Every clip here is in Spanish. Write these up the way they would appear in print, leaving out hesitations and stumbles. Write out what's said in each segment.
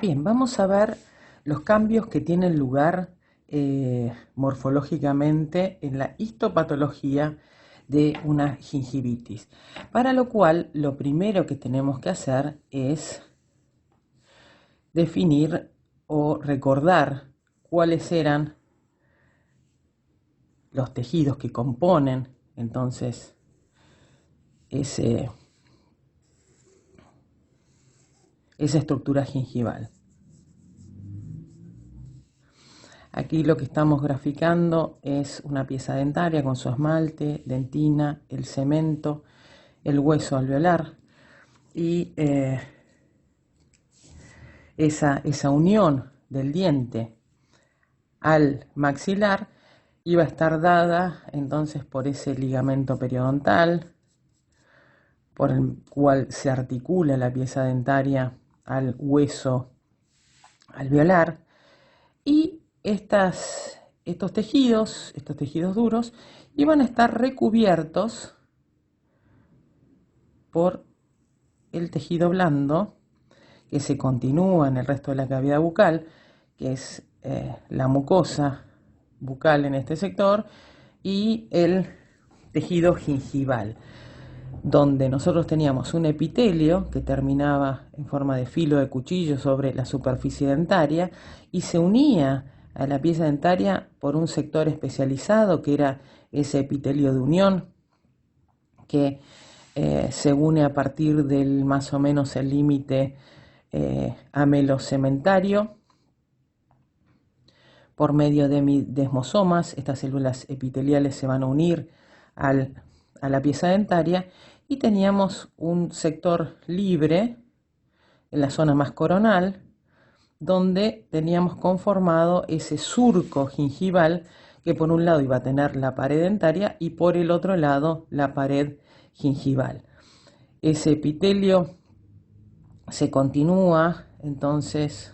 Bien, vamos a ver los cambios que tienen lugar morfológicamente en la histopatología de una gingivitis. Para lo cual, lo primero que tenemos que hacer es definir o recordar cuáles eran los tejidos que componen entonces ese, esa estructura gingival. Aquí lo que estamos graficando es una pieza dentaria con su esmalte, dentina, el cemento, el hueso alveolar y esa unión del diente al maxilar iba a estar dada entonces por ese ligamento periodontal por el cual se articula la pieza dentaria al hueso alveolar y estos tejidos duros, iban a estar recubiertos por el tejido blando que se continúa en el resto de la cavidad bucal, que es la mucosa bucal en este sector, y el tejido gingival, donde nosotros teníamos un epitelio que terminaba en forma de filo de cuchillo sobre la superficie dentaria y se unía a la pieza dentaria por un sector especializado que era ese epitelio de unión que se une a partir del más o menos el límite amelocementario por medio de desmosomas. Estas células epiteliales se van a unir a la pieza dentaria y teníamos un sector libre en la zona más coronal donde teníamos conformado ese surco gingival que por un lado iba a tener la pared dentaria y por el otro lado la pared gingival. Ese epitelio se continúa entonces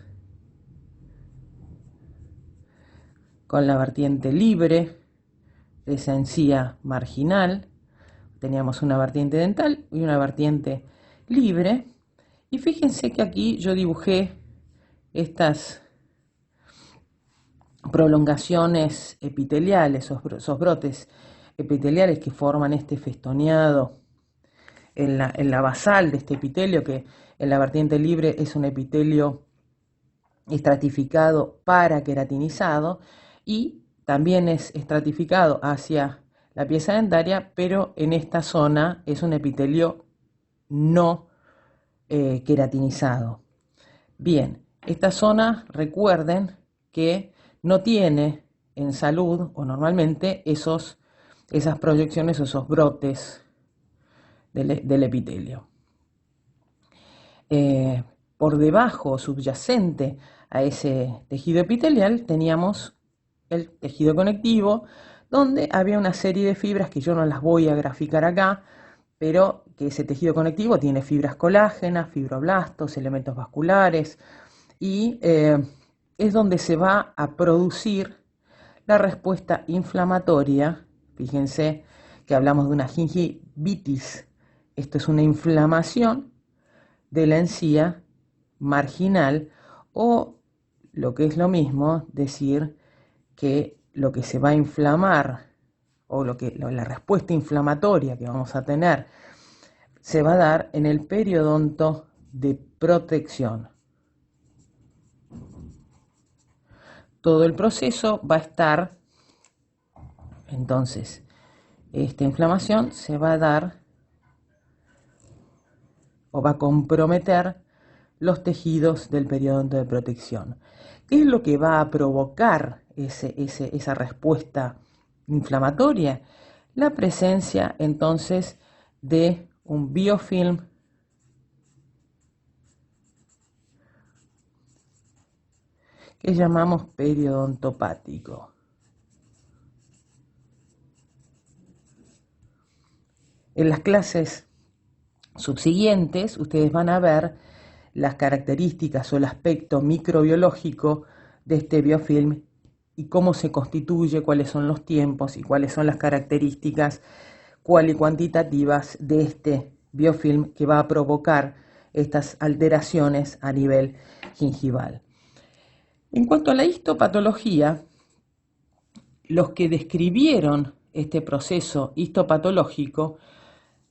con la vertiente libre de esa encía marginal. Teníamos una vertiente dental y una vertiente libre. Y fíjense que aquí yo dibujé estas prolongaciones epiteliales, esos brotes epiteliales que forman este festoneado en la basal de este epitelio, que en la vertiente libre es un epitelio estratificado parakeratinizado y también es estratificado hacia la pieza dentaria, pero en esta zona es un epitelio no queratinizado. Bien, esta zona, recuerden que no tiene en salud o normalmente esas proyecciones o esos brotes del epitelio. Por debajo, subyacente a ese tejido epitelial, teníamos el tejido conectivo, donde había una serie de fibras que yo no las voy a graficar acá, pero que ese tejido conectivo tiene fibras colágenas, fibroblastos, elementos vasculares, y es donde se va a producir la respuesta inflamatoria. Fíjense que hablamos de una gingivitis. Esto es una inflamación de la encía marginal, o lo que es lo mismo, decir que lo que se va a inflamar o la respuesta inflamatoria que vamos a tener se va a dar en el periodonto de protección. Todo el proceso va a estar, entonces, esta inflamación se va a dar o va a comprometer los tejidos del periodonto de protección. ¿Qué es lo que va a provocar esa respuesta inflamatoria? La presencia entonces de un biofilm que llamamos periodontopático. En las clases subsiguientes ustedes van a ver las características o el aspecto microbiológico de este biofilm y cómo se constituye, cuáles son los tiempos y cuáles son las características cualitativas de este biofilm que va a provocar estas alteraciones a nivel gingival. En cuanto a la histopatología, los que describieron este proceso histopatológico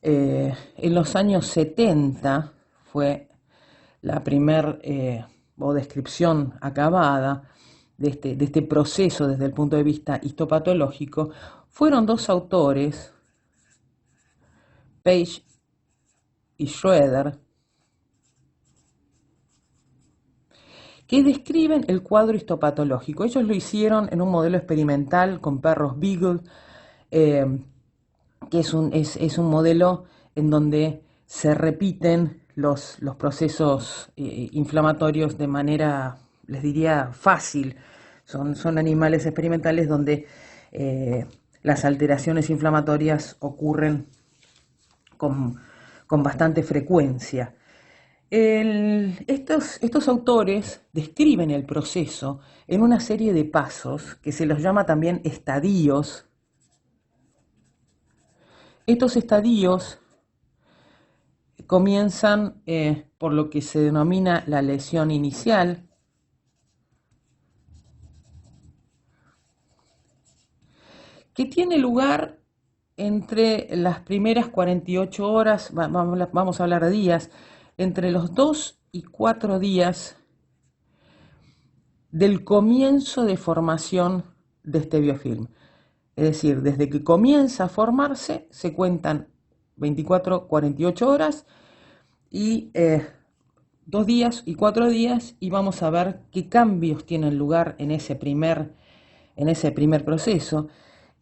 en los años 70 fue la primera descripción acabada de este proceso desde el punto de vista histopatológico. Fueron dos autores, Page y Schroeder, que describen el cuadro histopatológico. Ellos lo hicieron en un modelo experimental con perros Beagle, que es un modelo en donde se repiten los procesos inflamatorios de manera, les diría, fácil. Son animales experimentales donde las alteraciones inflamatorias ocurren con bastante frecuencia. Estos autores describen el proceso en una serie de pasos que se los llama también estadios. Estos estadios comienzan por lo que se denomina la lesión inicial, que tiene lugar entre las primeras 48 horas, vamos a hablar de días, entre los 2 y 4 días del comienzo de formación de este biofilm. Es decir, desde que comienza a formarse se cuentan 24, 48 horas y 2 días y 4 días, y vamos a ver qué cambios tienen lugar en ese primer proceso.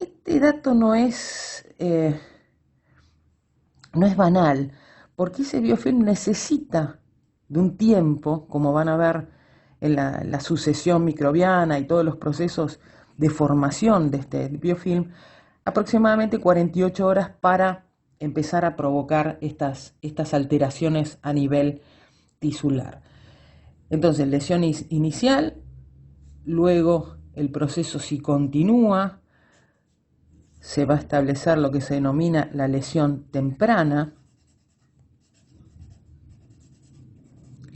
Este dato no es banal, porque ese biofilm necesita de un tiempo, como van a ver en la sucesión microbiana y todos los procesos de formación de este biofilm, aproximadamente 48 horas para empezar a provocar estas alteraciones a nivel tisular. Entonces, lesión inicial, luego el proceso, si continúa, se va a establecer lo que se denomina la lesión temprana,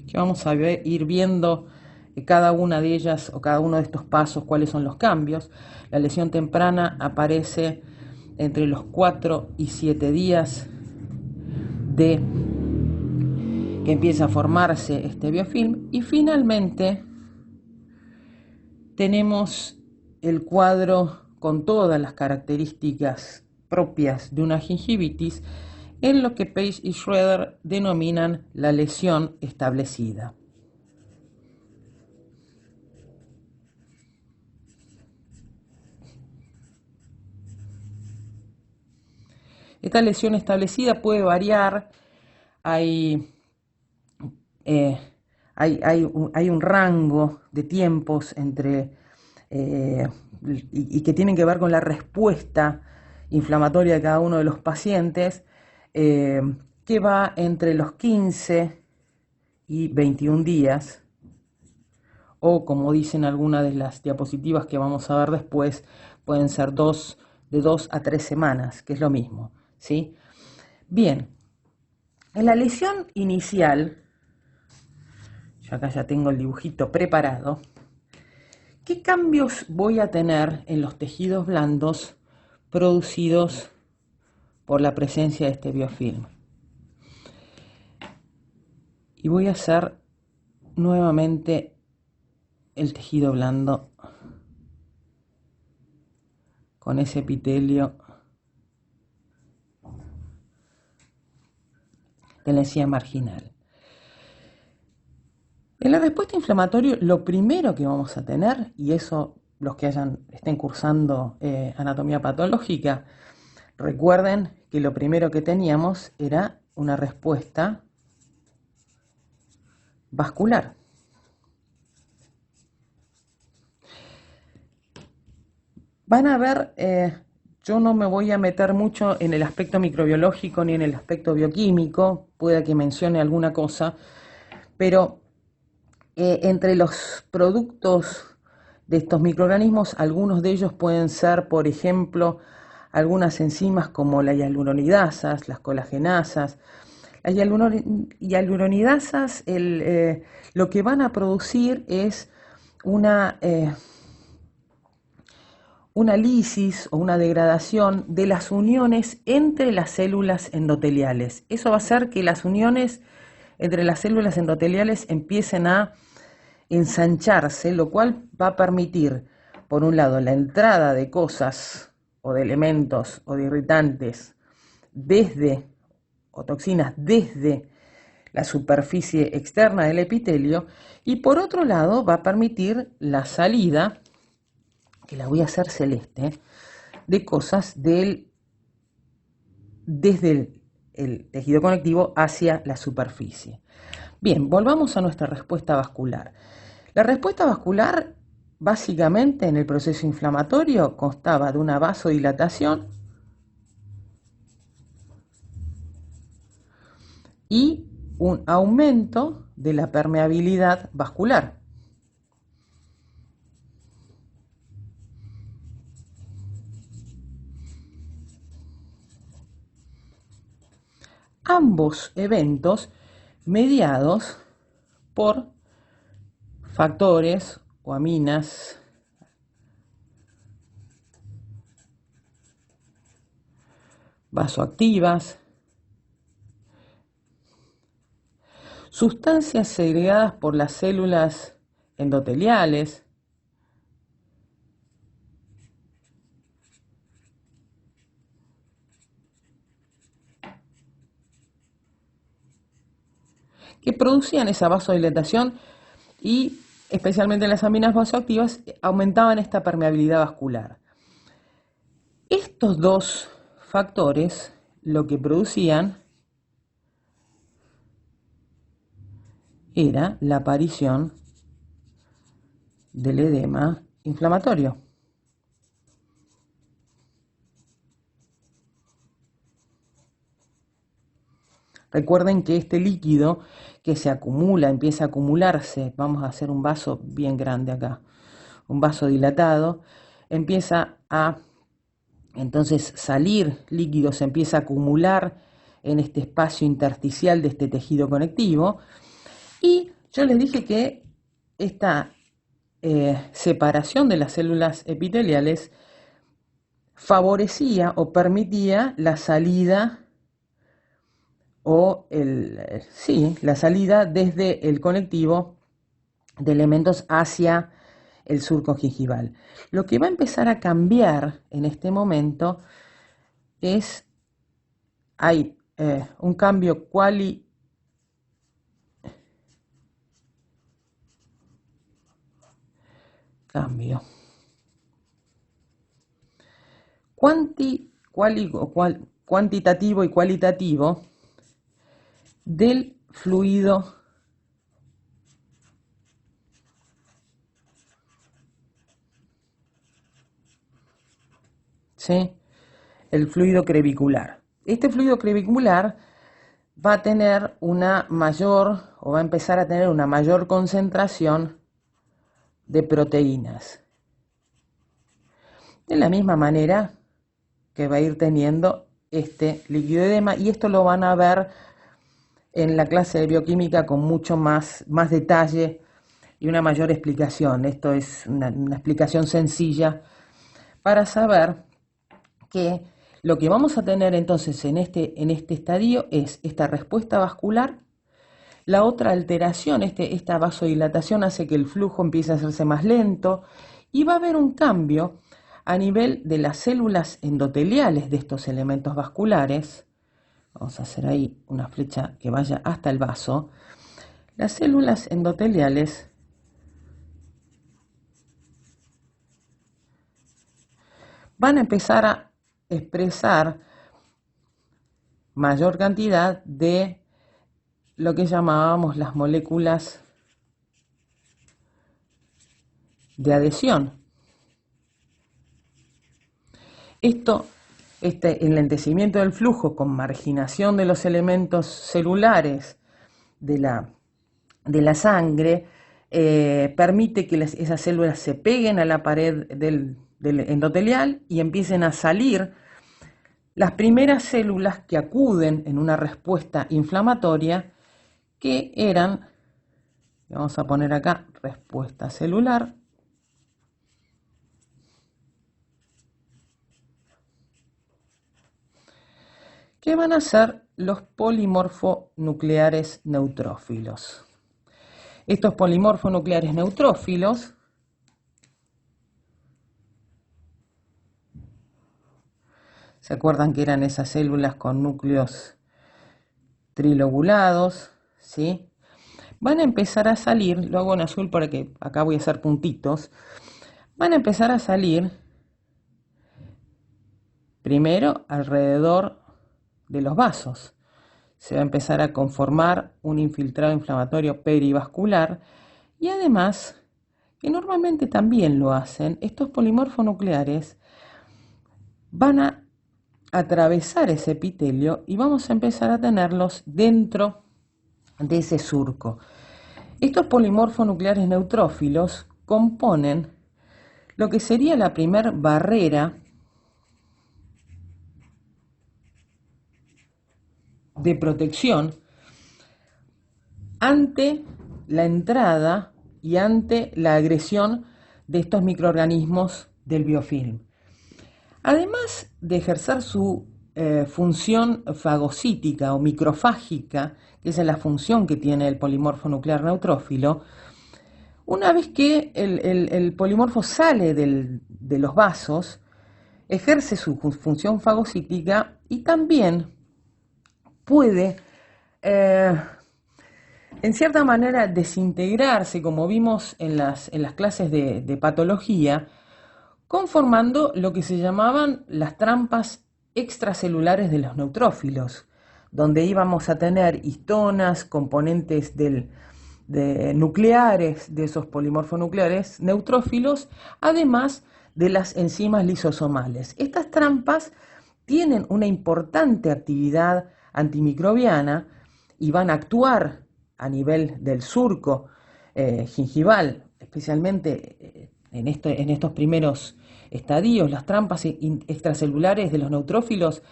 que vamos a ir viendo cada una de ellas o cada uno de estos pasos, cuáles son los cambios. La lesión temprana aparece entre los 4 y 7 días de que empieza a formarse este biofilm, y finalmente tenemos el cuadro con todas las características propias de una gingivitis, en lo que Page y Schroeder denominan la lesión establecida. Esta lesión establecida puede variar, hay un rango de tiempos entre y que tienen que ver con la respuesta inflamatoria de cada uno de los pacientes, que va entre los 15 y 21 días, o como dicen algunas de las diapositivas que vamos a ver después, pueden ser de 2 a 3 semanas, que es lo mismo, ¿sí? Bien, en la lesión inicial, yo acá ya tengo el dibujito preparado, ¿qué cambios voy a tener en los tejidos blandos producidos por la presencia de este biofilm? Y voy a hacer nuevamente el tejido blando con ese epitelio de la encía marginal. En la respuesta inflamatoria, lo primero que vamos a tener, y eso los que estén cursando anatomía patológica, recuerden que lo primero que teníamos era una respuesta vascular. Van a ver, yo no me voy a meter mucho en el aspecto microbiológico ni en el aspecto bioquímico, pueda que mencione alguna cosa, pero entre los productos de estos microorganismos, algunos de ellos pueden ser, por ejemplo, algunas enzimas como la hialuronidasas, las colagenasas, Las hialuronidasas lo que van a producir es una, una lisis o una degradación de las uniones entre las células endoteliales. Eso va a hacer que las uniones entre las células endoteliales empiecen a ensancharse, lo cual va a permitir, por un lado, la entrada de cosas o de elementos o de irritantes o toxinas desde la superficie externa del epitelio, y por otro lado va a permitir la salida, que la voy a hacer celeste, de cosas desde el tejido conectivo hacia la superficie. Bien, volvamos a nuestra respuesta vascular. La respuesta vascular, básicamente en el proceso inflamatorio, constaba de una vasodilatación y un aumento de la permeabilidad vascular. Ambos eventos mediados por factores o aminas vasoactivas, sustancias segregadas por las células endoteliales, que producían esa vasodilatación y especialmente las aminas vasoactivas aumentaban esta permeabilidad vascular. Estos dos factores lo que producían era la aparición del edema inflamatorio. Recuerden que este líquido que se acumula, empieza a acumularse, vamos a hacer un vaso bien grande acá, un vaso dilatado, empieza a entonces salir líquido, se empieza a acumular en este espacio intersticial de este tejido conectivo, y yo les dije que esta separación de las células epiteliales favorecía o permitía la salida la salida desde el conectivo de elementos hacia el surco gingival. Lo que va a empezar a cambiar en este momento es, hay un cambio cuantitativo y cualitativo del fluido ¿sí? El fluido crevicular. Este fluido crevicular va a tener una mayor, o va a empezar a tener una mayor concentración de proteínas. De la misma manera que va a ir teniendo este líquido edema, y esto lo van a ver en la clase de bioquímica con mucho más detalle y una mayor explicación. Esto es una explicación sencilla para saber que lo que vamos a tener entonces en este estadio es esta respuesta vascular. La otra alteración, esta vasodilatación, hace que el flujo empiece a hacerse más lento, y va a haber un cambio a nivel de las células endoteliales de estos elementos vasculares. Vamos a hacer ahí una flecha que vaya hasta el vaso. Las células endoteliales van a empezar a expresar mayor cantidad de lo que llamábamos las moléculas de adhesión. Este enlentecimiento del flujo con marginación de los elementos celulares de la sangre permite que esas células se peguen a la pared del endotelial y empiecen a salir las primeras células que acuden en una respuesta inflamatoria, que eran, vamos a poner acá, respuesta celular, que van a ser los polimorfonucleares neutrófilos. Estos polimorfonucleares neutrófilos ¿se acuerdan que eran esas células con núcleos trilobulados? ¿Sí? Van a empezar a salir, lo hago en azul porque acá voy a hacer puntitos, van a empezar a salir primero alrededor de los vasos. Se va a empezar a conformar un infiltrado inflamatorio perivascular y además, que normalmente también lo hacen, estos polimorfonucleares van a atravesar ese epitelio y vamos a empezar a tenerlos dentro de ese surco. Estos polimorfonucleares neutrófilos componen lo que sería la primer barrera de protección ante la entrada y ante la agresión de estos microorganismos del biofilm. Además de ejercer su función fagocítica o microfágica, que esa es la función que tiene el polimorfo nuclear neutrófilo, una vez que el polimorfo sale de los vasos, ejerce su función fagocítica y también puede, en cierta manera, desintegrarse, como vimos en las clases de patología, conformando lo que se llamaban las trampas extracelulares de los neutrófilos, donde íbamos a tener histonas, componentes nucleares de esos polimorfonucleares neutrófilos, además de las enzimas lisosomales. Estas trampas tienen una importante actividad antimicrobiana y van a actuar a nivel del surco gingival, especialmente en estos primeros estadios. Las trampas extracelulares de los neutrófilos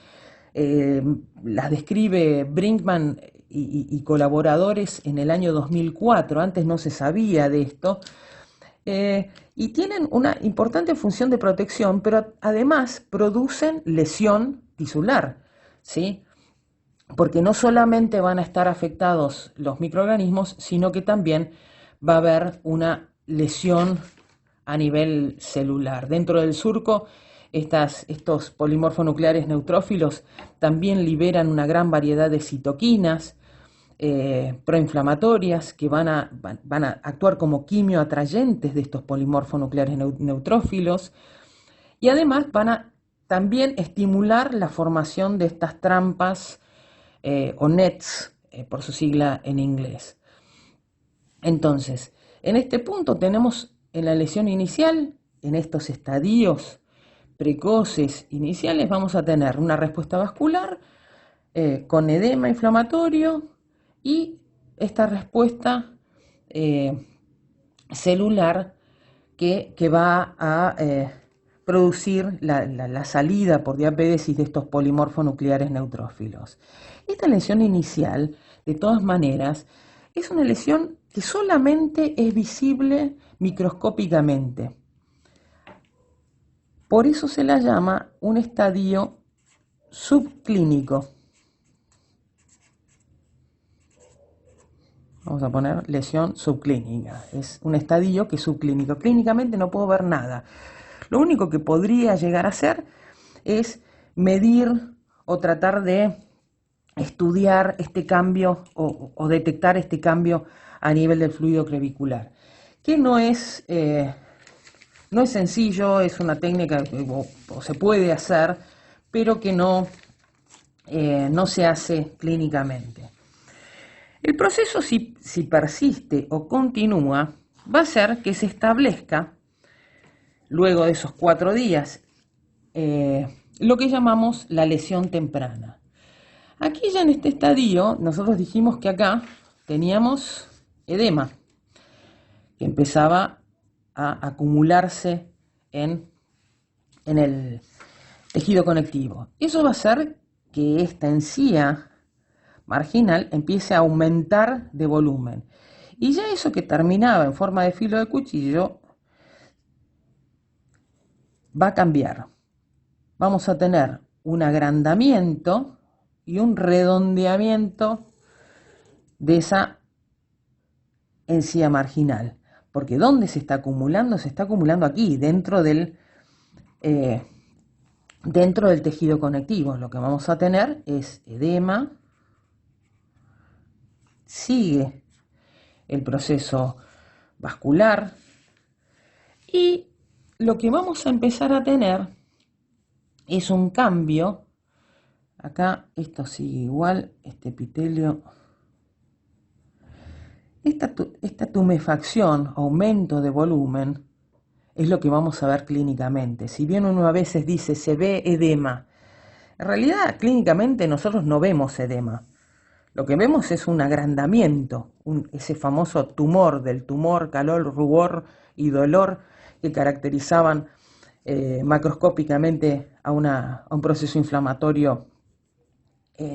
las describe Brinkman y colaboradores en el año 2004, antes no se sabía de esto, y tienen una importante función de protección, pero además producen lesión tisular, ¿sí? Porque no solamente van a estar afectados los microorganismos, sino que también va a haber una lesión a nivel celular. Dentro del surco, estos polimorfonucleares neutrófilos también liberan una gran variedad de citoquinas proinflamatorias que van a actuar como quimioatrayentes de estos polimorfonucleares neutrófilos y además van a también estimular la formación de estas trampas o NETs, por su sigla en inglés. Entonces, en este punto tenemos en la lesión inicial, en estos estadios precoces iniciales, vamos a tener una respuesta vascular con edema inflamatorio y esta respuesta celular que va a producir la salida por diapédesis de estos polimorfonucleares neutrófilos. Esta lesión inicial, de todas maneras, es una lesión que solamente es visible microscópicamente. Por eso se la llama un estadio subclínico. Vamos a poner lesión subclínica. Es un estadio que es subclínico. Clínicamente no puedo ver nada. Lo único que podría llegar a hacer es medir o tratar de estudiar este cambio o detectar este cambio a nivel del fluido crevicular, que no es sencillo, es una técnica o se puede hacer, pero que no se hace clínicamente. El proceso, si persiste o continúa, va a ser que se establezca, luego de esos 4 días, lo que llamamos la lesión temprana. Aquí ya en este estadio, nosotros dijimos que acá teníamos edema, que empezaba a acumularse en tejido conectivo. Eso va a hacer que esta encía marginal empiece a aumentar de volumen. Y ya eso que terminaba en forma de filo de cuchillo va a cambiar. Vamos a tener un agrandamiento y un redondeamiento de esa encía marginal. Porque ¿dónde se está acumulando? Se está acumulando aquí, dentro del tejido conectivo. Lo que vamos a tener es edema, sigue el proceso vascular y lo que vamos a empezar a tener es un cambio. Acá esto sigue igual, este epitelio. Esta tumefacción, aumento de volumen, es lo que vamos a ver clínicamente. Si bien uno a veces dice se ve edema, en realidad clínicamente nosotros no vemos edema. Lo que vemos es un agrandamiento, ese famoso tumor, del tumor, calor, rubor y dolor que caracterizaban macroscópicamente a un proceso inflamatorio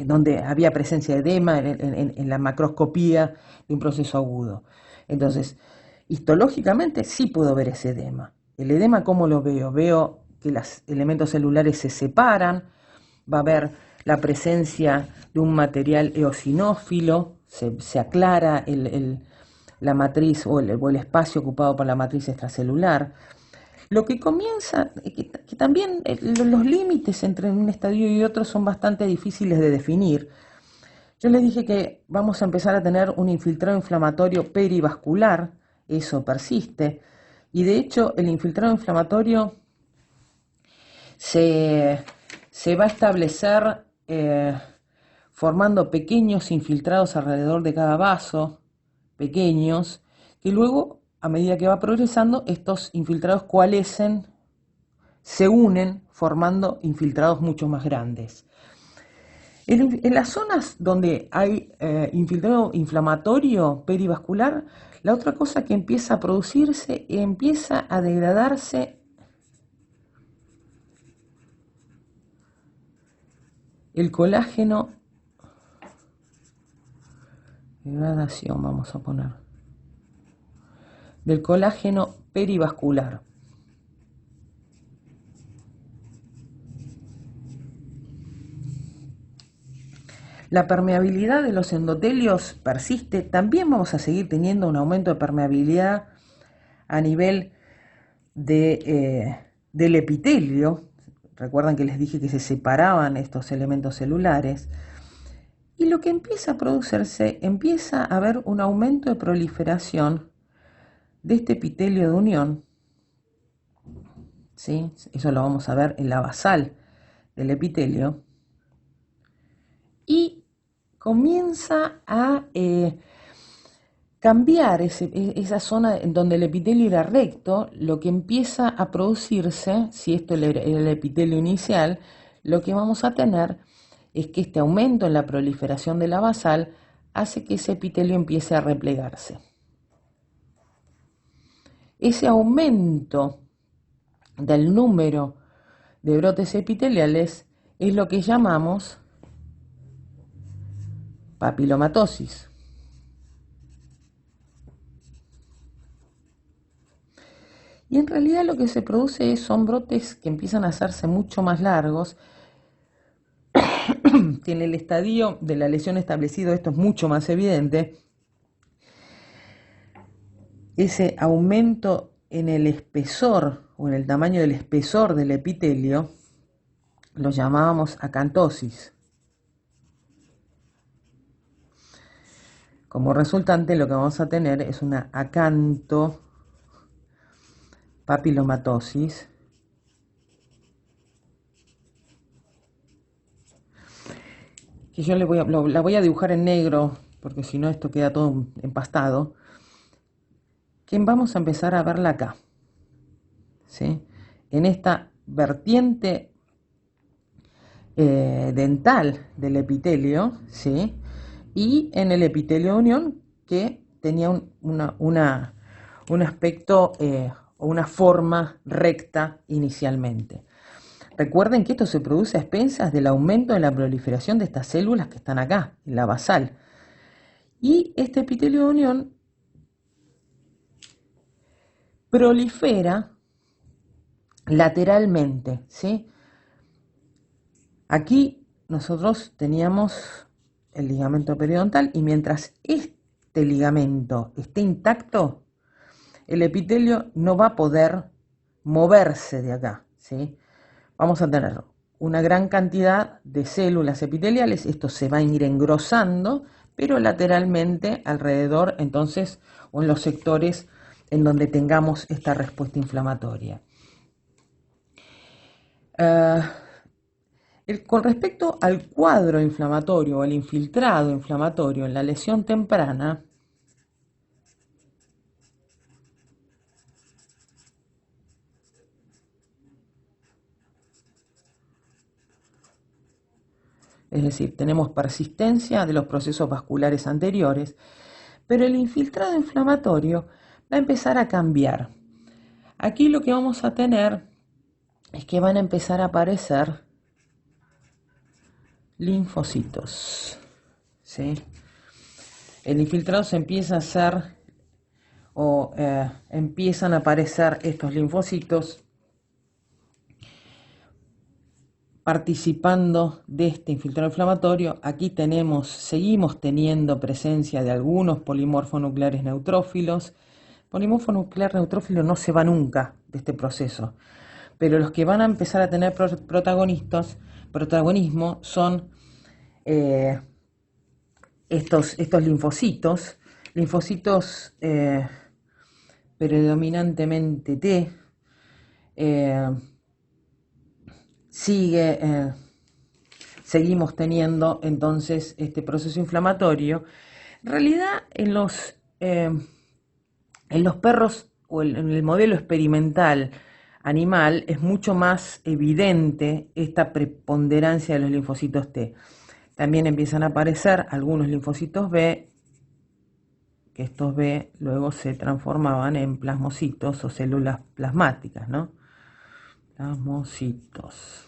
donde había presencia de edema en la macroscopía de un proceso agudo. Entonces, histológicamente sí puedo ver ese edema. El edema, ¿cómo lo veo? Veo que los elementos celulares se separan, va a haber la presencia de un material eosinófilo, se aclara la matriz o el espacio ocupado por la matriz extracelular. Lo que comienza, que también los límites entre un estadio y otro son bastante difíciles de definir. Yo les dije que vamos a empezar a tener un infiltrado inflamatorio perivascular, eso persiste, y de hecho el infiltrado inflamatorio se va a establecer formando pequeños infiltrados alrededor de cada vaso, pequeños, que luego, a medida que va progresando, estos infiltrados coalescen, se unen, formando infiltrados mucho más grandes. En las zonas donde hay infiltrado inflamatorio perivascular, la otra cosa que empieza a producirse, empieza a degradarse el colágeno, degradación vamos a poner, del colágeno perivascular. La permeabilidad de los endotelios persiste. También vamos a seguir teniendo un aumento de permeabilidad a nivel del epitelio. Recuerdan que les dije que se separaban estos elementos celulares. Y lo que empieza a producirse, empieza a haber un aumento de proliferación de este epitelio de unión. ¿Sí? Eso lo vamos a ver en la basal del epitelio. Y comienza a cambiar esa zona en donde el epitelio era recto. Lo que empieza a producirse, si esto era el epitelio inicial, lo que vamos a tener es que este aumento en la proliferación de la basal hace que ese epitelio empiece a replegarse. Ese aumento del número de brotes epiteliales es lo que llamamos papilomatosis. Y en realidad lo que se produce son brotes que empiezan a hacerse mucho más largos. Que en el estadio de la lesión establecido esto es mucho más evidente. Ese aumento en el espesor o en el tamaño del espesor del epitelio lo llamábamos acantosis. Como resultante lo que vamos a tener es una acantopapilomatosis, que yo la voy a dibujar en negro, porque si no esto queda todo empastado, que vamos a empezar a verla acá, ¿sí? En esta vertiente dental del epitelio, ¿sí? Y en el epitelio de unión, que tenía un aspecto o una forma recta inicialmente. Recuerden que esto se produce a expensas del aumento de la proliferación de estas células que están acá, en la basal. Y este epitelio de unión prolifera lateralmente, ¿sí? Aquí nosotros teníamos el ligamento periodontal y mientras este ligamento esté intacto, el epitelio no va a poder moverse de acá, ¿sí? Vamos a tener una gran cantidad de células epiteliales, esto se va a ir engrosando, pero lateralmente alrededor, entonces, o en los sectores en donde tengamos esta respuesta inflamatoria. Con respecto al cuadro inflamatorio o al infiltrado inflamatorio en la lesión temprana, es decir, tenemos persistencia de los procesos vasculares anteriores, pero el infiltrado inflamatorio va a empezar a cambiar. Aquí lo que vamos a tener es que van a empezar a aparecer linfocitos, ¿sí? El infiltrado se empieza a hacer o empiezan a aparecer estos linfocitos participando de este infiltrado inflamatorio. Aquí seguimos teniendo presencia de algunos polimorfonucleares neutrófilos. Polimorfo nuclear neutrófilo no se va nunca de este proceso, pero los que van a empezar a tener protagonismo son estos linfocitos, predominantemente T. Seguimos teniendo entonces este proceso inflamatorio. En realidad en los perros o en el modelo experimental animal es mucho más evidente esta preponderancia de los linfocitos T. También empiezan a aparecer algunos linfocitos B, que estos B luego se transformaban en plasmocitos o células plasmáticas, ¿no? Plasmocitos.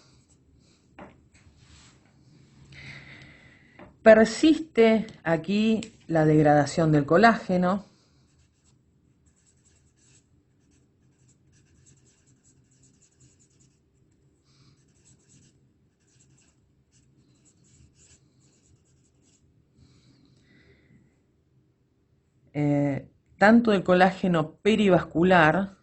Persiste aquí la degradación del colágeno. Tanto del colágeno perivascular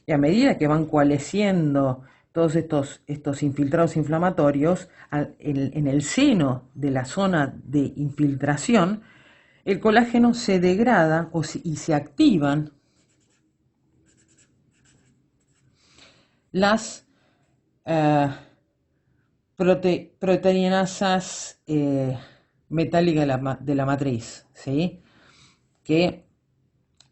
y a medida que van coalesciendo todos estos infiltrados inflamatorios en el seno de la zona de infiltración, el colágeno se degrada y se activan las proteinasas metálicas de la matriz, ¿sí? Que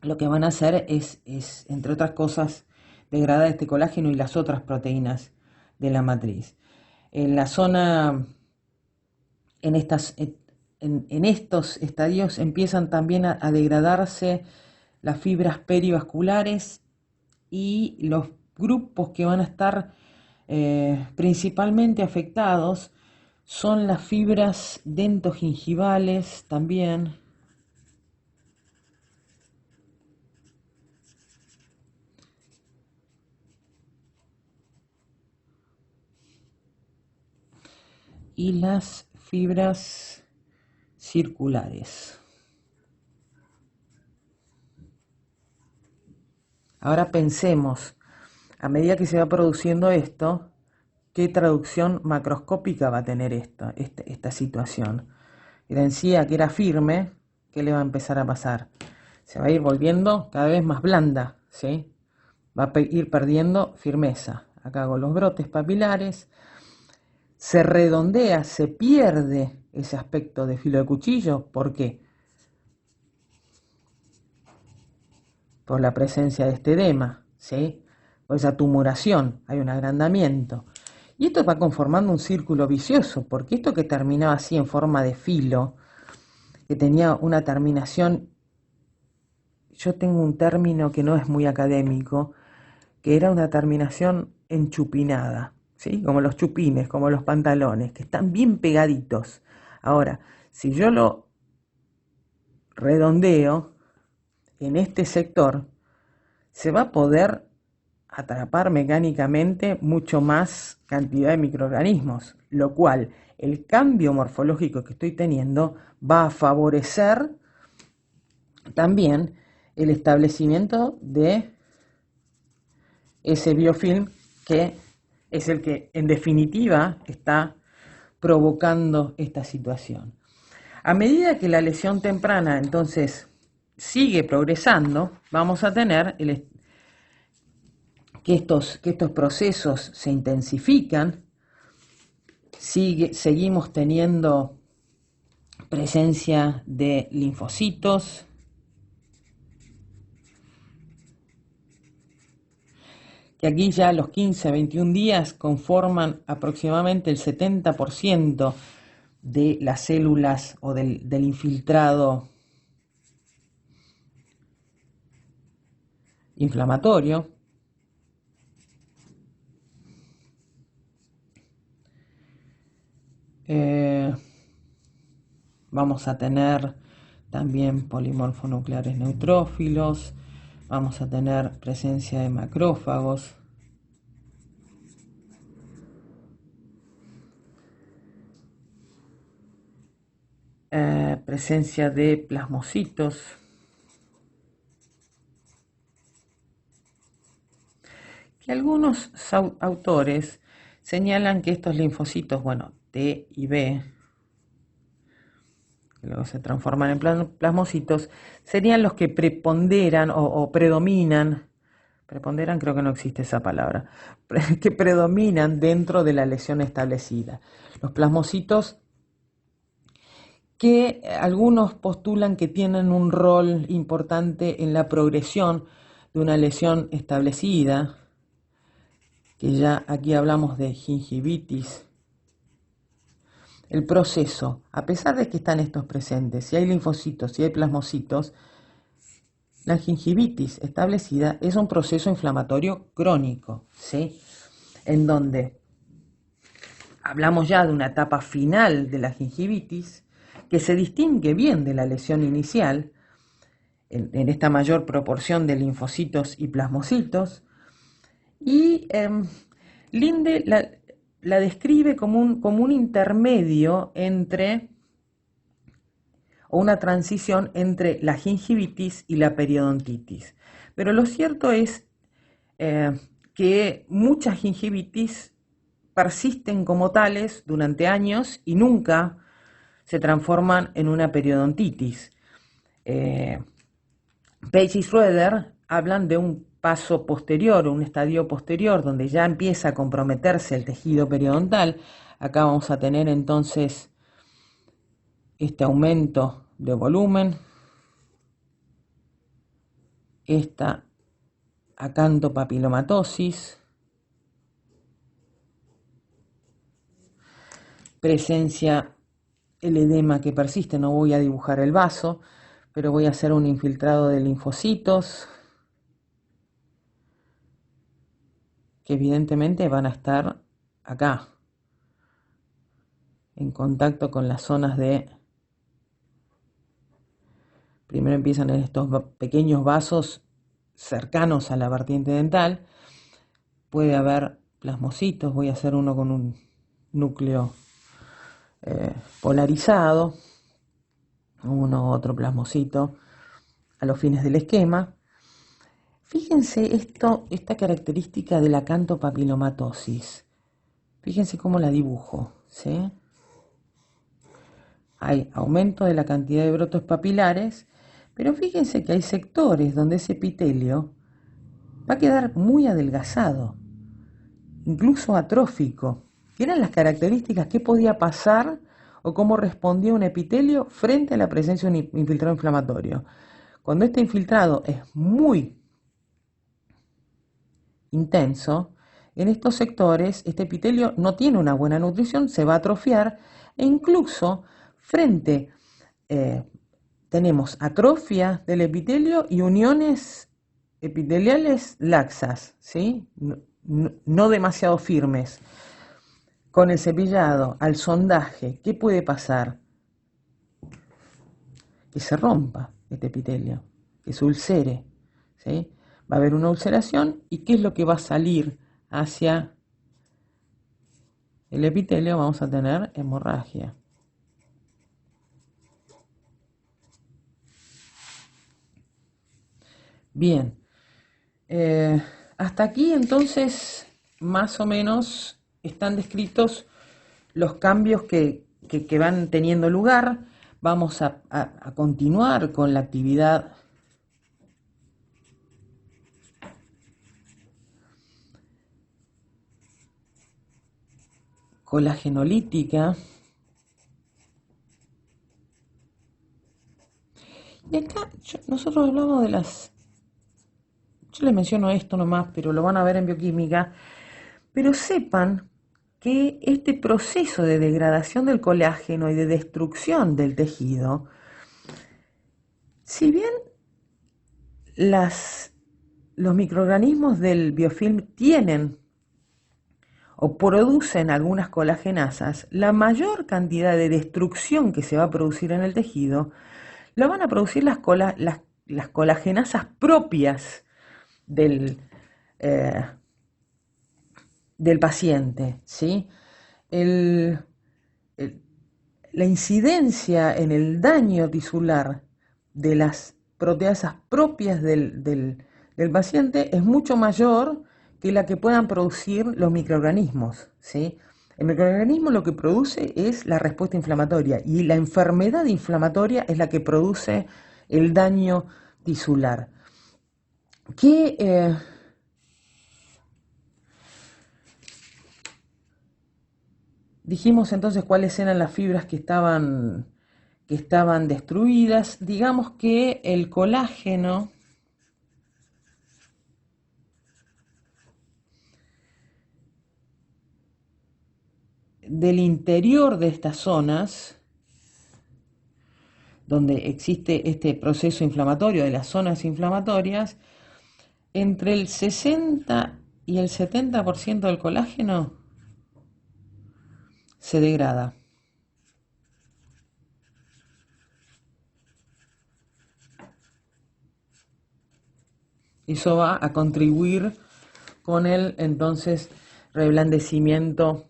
lo que van a hacer es, entre otras cosas, degradar este colágeno y las otras proteínas de la matriz. En la zona, en estos estadios empiezan también a degradarse las fibras perivasculares y los grupos que van a estar principalmente afectados son las fibras dentogingivales también, y las fibras circulares. Ahora pensemos, a medida que se va produciendo esto, ¿qué traducción macroscópica va a tener esta situación? La encía que era firme, ¿qué le va a empezar a pasar? Se va a ir volviendo cada vez más blanda, ¿sí? Va a ir perdiendo firmeza. Acá hago los brotes papilares, se redondea, se pierde ese aspecto de filo de cuchillo. ¿Por qué? Por la presencia de este edema, ¿sí? Por esa tumoración, hay un agrandamiento. Y esto va conformando un círculo vicioso, porque esto que terminaba así en forma de filo, que tenía una terminación, yo tengo un término que no es muy académico, que era una terminación enchupinada, ¿sí? Como los chupines, como los pantalones, que están bien pegaditos. Ahora, si yo lo redondeo en este sector, se va a poder atrapar mecánicamente mucho más cantidad de microorganismos, lo cual el cambio morfológico que estoy teniendo va a favorecer también el establecimiento de ese biofilm que es el que en definitiva está provocando esta situación. A medida que la lesión temprana entonces sigue progresando, vamos a tener que estos procesos se intensifican, seguimos teniendo presencia de linfocitos, que aquí ya a los 15 a 21 días conforman aproximadamente el 70% de las células o del infiltrado inflamatorio. Vamos a tener también polimorfonucleares neutrófilos, vamos a tener presencia de macrófagos, presencia de plasmocitos, que algunos autores señalan que estos linfocitos, bueno, T y B, que luego se transforman en plasmocitos, serían los que preponderan o predominan, preponderan creo que no existe esa palabra, que predominan dentro de la lesión establecida. Los plasmocitos que algunos postulan que tienen un rol importante en la progresión de una lesión establecida, que ya aquí hablamos de gingivitis. El proceso, a pesar de que están estos presentes, si hay linfocitos, si hay plasmocitos, la gingivitis establecida es un proceso inflamatorio crónico, ¿sí? En donde hablamos ya de una etapa final de la gingivitis que se distingue bien de la lesión inicial, en esta mayor proporción de linfocitos y plasmocitos, y Linde la describe como un intermedio entre, o una transición entre la gingivitis y la periodontitis. Pero lo cierto es que muchas gingivitis persisten como tales durante años y nunca se transforman en una periodontitis. Page y Schroeder hablan de un paso posterior, un estadio posterior, donde ya empieza a comprometerse el tejido periodontal. Acá vamos a tener entonces este aumento de volumen, esta acantopapilomatosis, presencia el edema que persiste. No voy a dibujar el vaso, pero voy a hacer un infiltrado de linfocitos que evidentemente van a estar acá, en contacto con las zonas de... Primero empiezan en estos pequeños vasos cercanos a la vertiente dental. Puede haber plasmocitos, voy a hacer uno con un núcleo polarizado, uno otro plasmocito a los fines del esquema. Fíjense esta característica de la acantopapilomatosis. Fíjense cómo la dibujo, ¿sí? Hay aumento de la cantidad de brotes papilares, pero fíjense que hay sectores donde ese epitelio va a quedar muy adelgazado, incluso atrófico, que eran las características que podía pasar o cómo respondía un epitelio frente a la presencia de un infiltrado inflamatorio. Cuando este infiltrado es muy intenso, en estos sectores este epitelio no tiene una buena nutrición, se va a atrofiar e incluso frente tenemos atrofia del epitelio y uniones epiteliales laxas, ¿sí? No demasiado firmes. Con el cepillado al sondaje, ¿qué puede pasar? Que se rompa este epitelio, que se ulcere, ¿sí? Va a haber una ulceración y ¿qué es lo que va a salir hacia el epitelio? Vamos a tener hemorragia. Bien, hasta aquí entonces más o menos están descritos los cambios que van teniendo lugar. Vamos a continuar con la actividad colagenolítica. Y acá nosotros hablamos de las... Yo les menciono esto nomás, pero lo van a ver en bioquímica. Pero sepan que este proceso de degradación del colágeno y de destrucción del tejido, si bien los microorganismos del biofilm tienen o producen algunas colagenasas, la mayor cantidad de destrucción que se va a producir en el tejido lo van a producir las colagenasas propias del, eh, del paciente, ¿sí? El, el- la incidencia en el daño tisular de las proteasas propias del paciente es mucho mayor que la que puedan producir los microorganismos, ¿sí? El microorganismo lo que produce es la respuesta inflamatoria y la enfermedad inflamatoria es la que produce el daño tisular. ¿Qué, Dijimos entonces cuáles eran las fibras que estaban destruidas? Digamos que el colágeno del interior de estas zonas, donde existe este proceso inflamatorio de las zonas inflamatorias, entre el 60 y el 70% del colágeno se degrada. Eso va a contribuir con el entonces reblandecimiento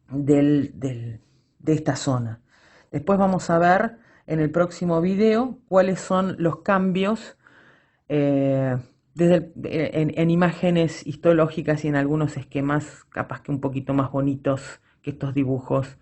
de esta zona. Después vamos a ver en el próximo video cuáles son los cambios eh, en imágenes histológicas y en algunos esquemas capaz que un poquito más bonitos que estos dibujos